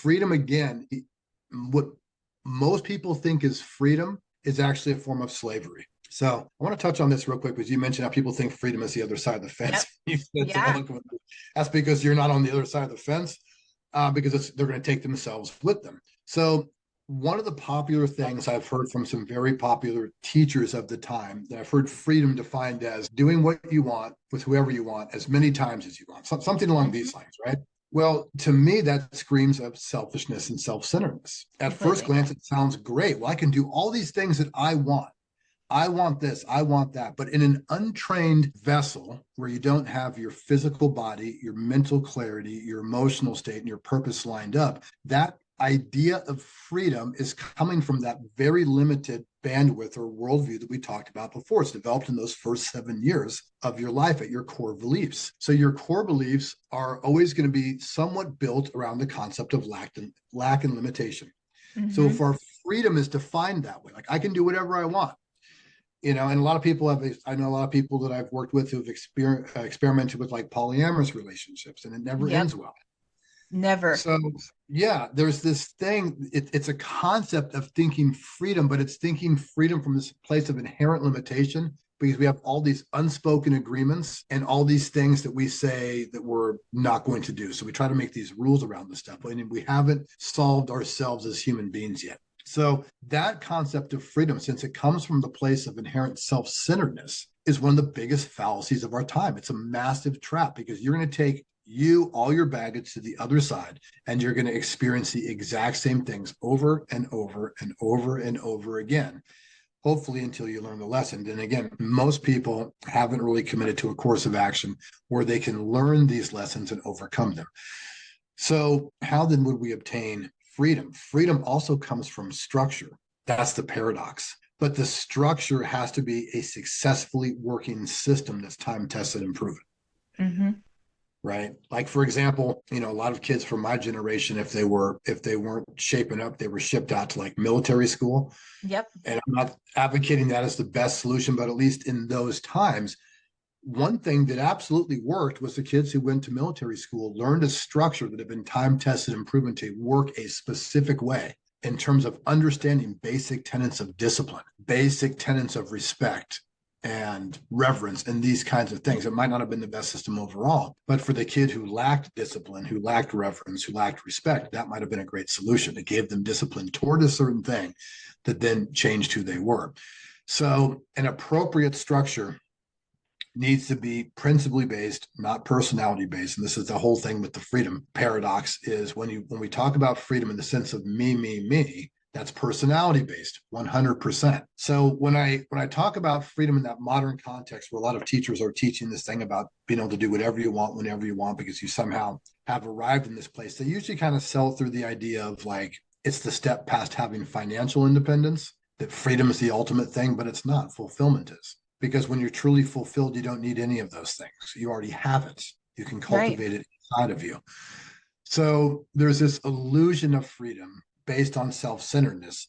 freedom, again, what most people think is freedom is actually a form of slavery. So I want to touch on this real quick because you mentioned how people think freedom is the other side of the fence. Yep. You said so Yeah. eloquently. That's because you're not on the other side of the fence, because they're going to take themselves with them. So one of the popular things I've heard from some very popular teachers of the time, that I've heard freedom defined as doing what you want with whoever you want as many times as you want, something along these lines, right? Well, to me, that screams of selfishness and self-centeredness. At first Completely. glance, it sounds great. Well, I can do all these things that I want. I want this, I want that. But in an untrained vessel where you don't have your physical body, your mental clarity, your emotional state, and your purpose lined up, that idea of freedom is coming from that very limited bandwidth or worldview that we talked about before. It's developed in those first 7 years of your life at your core beliefs. So your core beliefs are always going to be somewhat built around the concept of lack and limitation. So if our freedom is defined that way, like I can do whatever I want, and a lot of people I know a lot of people that I've worked with who've experimented with like polyamorous relationships, and it never Yep. ends well. Never. So yeah, there's this thing, it's a concept of thinking freedom, but it's thinking freedom from this place of inherent limitation, because we have all these unspoken agreements and all these things that we say that we're not going to do. So we try to make these rules around this stuff, and we haven't solved ourselves as human beings yet. So that concept of freedom, since it comes from the place of inherent self-centeredness, is one of the biggest fallacies of our time. It's a massive trap, because you're going to take all your baggage to the other side, and you're going to experience the exact same things over and over and over and over again, hopefully until you learn the lesson. And again, most people haven't really committed to a course of action where they can learn these lessons and overcome them. So how then would we obtain freedom? Freedom also comes from structure. That's the paradox. But the structure has to be a successfully working system that's time tested and proven. Right? Like, for example, a lot of kids from my generation, if they weren't shaping up, they were shipped out to like military school. Yep. And I'm not advocating that as the best solution, but at least in those times, one thing that absolutely worked was the kids who went to military school learned a structure that had been time tested and proven to work a specific way in terms of understanding basic tenets of discipline, basic tenets of respect and reverence, and these kinds of things. It might not have been the best system overall, but for the kid who lacked discipline, who lacked reverence, who lacked respect, that might have been a great solution. It gave them discipline toward a certain thing that then changed who they were. So an appropriate structure needs to be principally based, not personality based. And this is the whole thing with the freedom paradox, is when we talk about freedom in the sense of me, that's personality based 100%. So when I talk about freedom in that modern context, where a lot of teachers are teaching this thing about being able to do whatever you want whenever you want because you somehow have arrived in this place, they usually kind of sell through the idea of like it's the step past having financial independence, that freedom is the ultimate thing, but it's not. Fulfillment is. Because when you're truly fulfilled, you don't need any of those things. You already have it. You can cultivate it inside of you. So there's this illusion of freedom based on self-centeredness,